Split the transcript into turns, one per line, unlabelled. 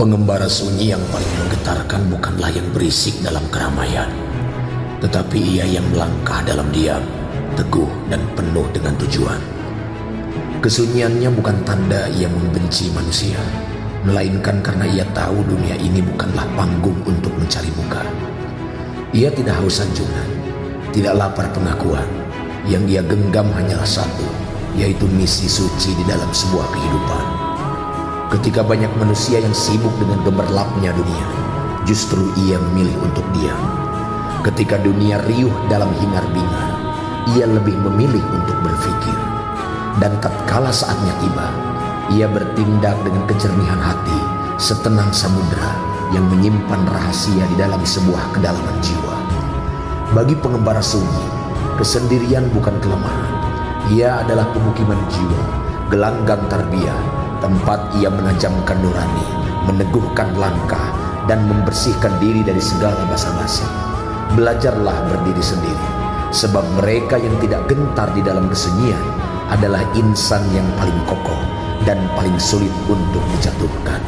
Pengembara sunyi yang paling menggetarkan bukanlah yang berisik dalam keramaian, tetapi ia yang melangkah dalam diam, teguh dan penuh dengan tujuan. Kesunyiannya bukan tanda ia membenci manusia, melainkan karena ia tahu dunia ini bukanlah panggung untuk mencari muka. Ia tidak haus sanjungan, tidak lapar pengakuan. Yang ia genggam hanyalah satu, yaitu misi suci di dalam sebuah kehidupan. Ketika banyak manusia yang sibuk dengan gemerlapnya dunia, justru ia memilih untuk diam. Ketika dunia riuh dalam hingar-bingar, ia lebih memilih untuk berpikir. Dan tatkala saatnya tiba, ia bertindak dengan kejernihan hati, setenang samudera yang menyimpan rahasia di dalam sebuah kedalaman jiwa. Bagi pengembara sunyi, kesendirian bukan kelemahan. Ia adalah pemukiman jiwa, gelanggang tarbiyah, tempat ia menajamkan nurani, meneguhkan langkah, dan membersihkan diri dari segala basa-basi. Belajarlah berdiri sendiri, sebab mereka yang tidak gentar di dalam kesunyian adalah insan yang paling kokoh dan paling sulit untuk dijatuhkan.